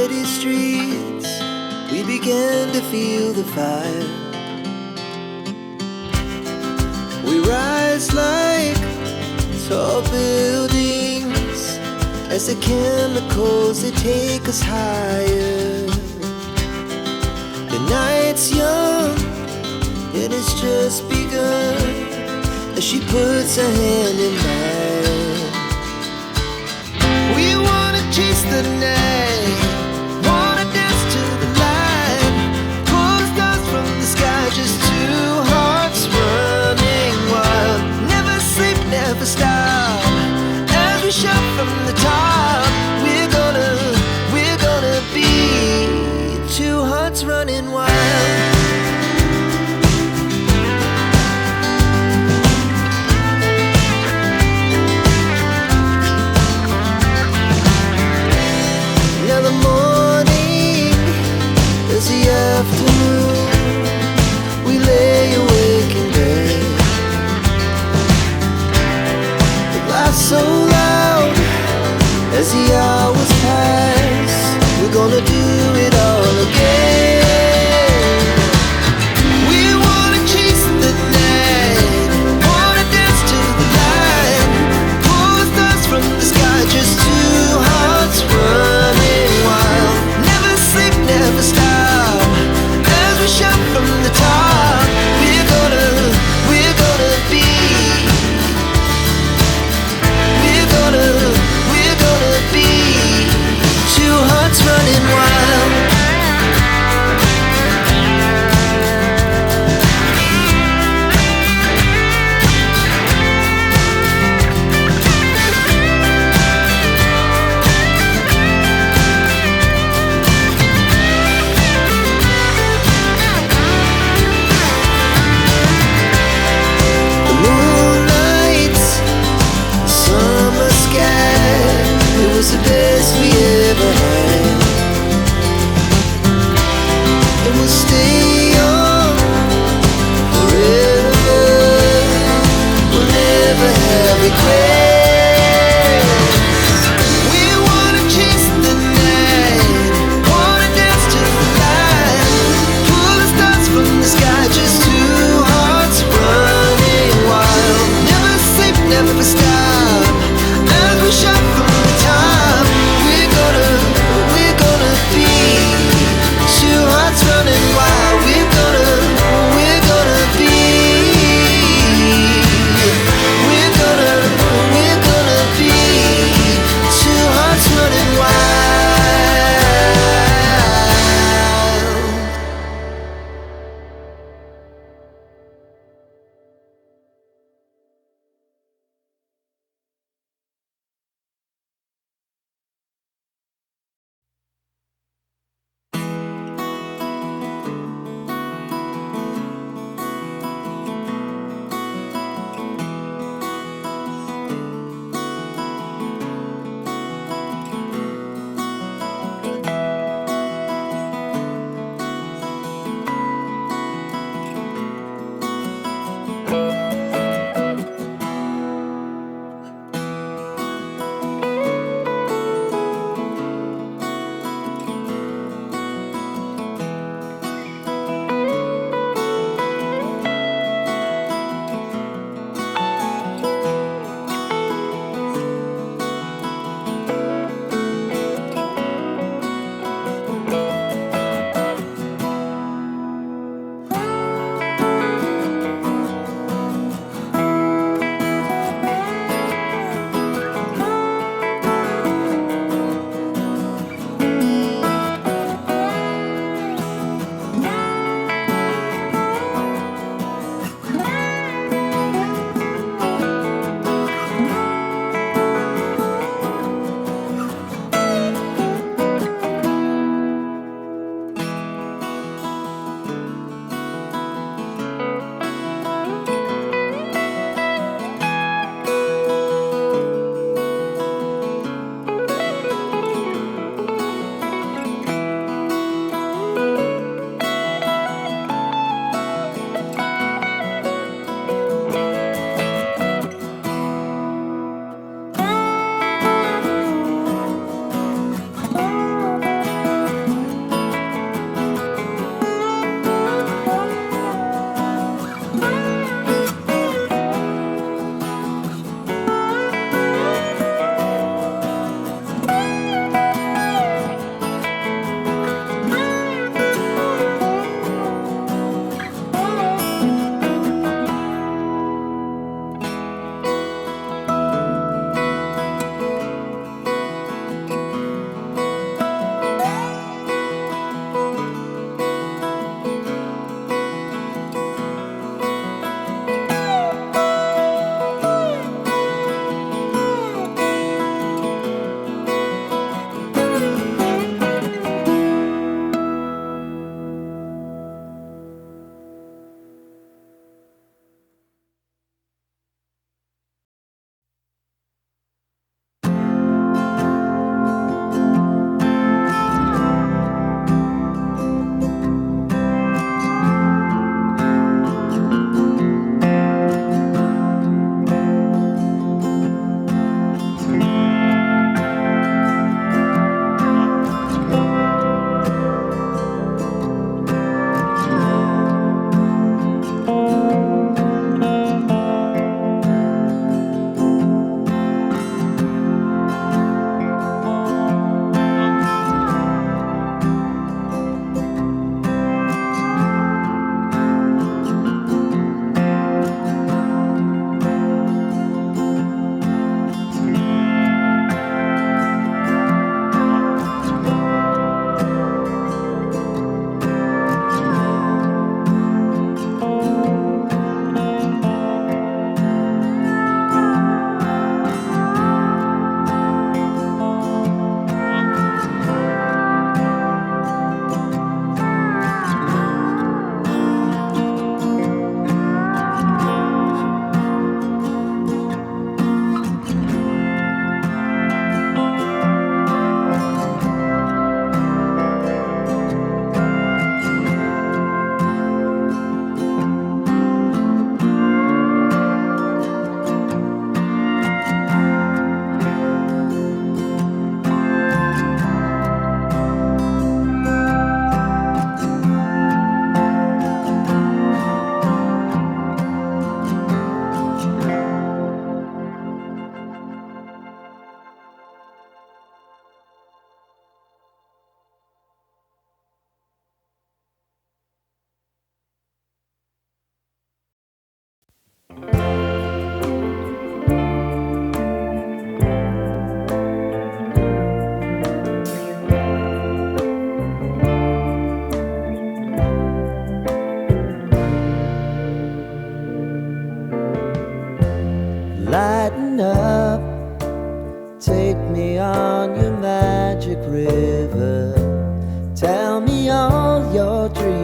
city streets, we began to feel the fire. We rise like tall buildings as the chemicals, they take us higher. The night's young, it has just begun, as she puts her hand in mine. We wanna chase the night, wanna dance to the light, pull the stars from the sky, just two hearts running wild. Never sleep, never stop, as we shout from the top. We're gonna be two hearts running wild. Now the morning is the afternoon, we lay awake in bed. The laughs so loud as the hours pass, we're gonna do it all again. We wanna chase the night, wanna dance to the light, pull the stars from the sky, just two hearts running wild. Never sleep, never stop, as we shout from the top. We're gonna be, we're gonna be two hearts running wild.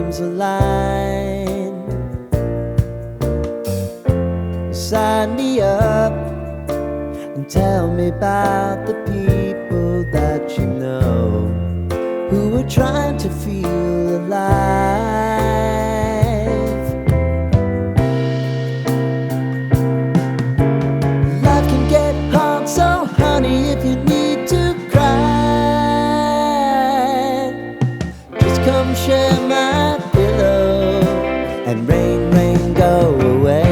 comes a line. Sign me up and tell me about the people that you know who are trying to feel alive. Life can get hard, so honey, if you need to cry, just come share my pillow and rain, rain, go away.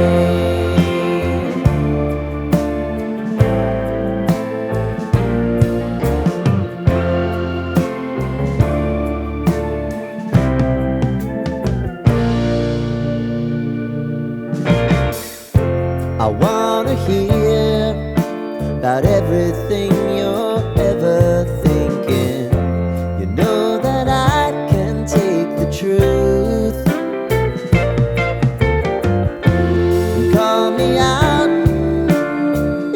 I wanna hear about everything you're ever thinking. You know that I can take the truth. Call me out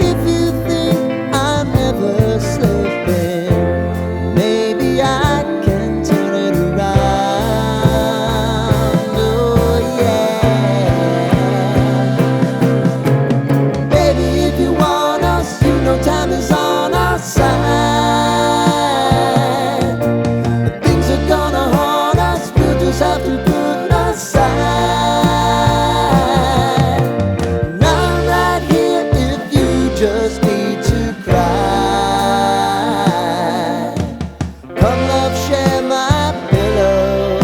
if you think I'm never slipping. Maybe I can turn it around. Oh yeah. Time is on our side. Things are gonna haunt us, we'll just have to put aside. And I'm right here if you just need to cry. Come love, share my pillow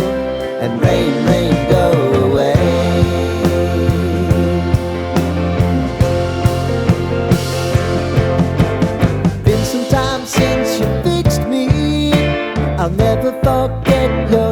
and rain, rain, go away. Since you fixed me, I'll never forget your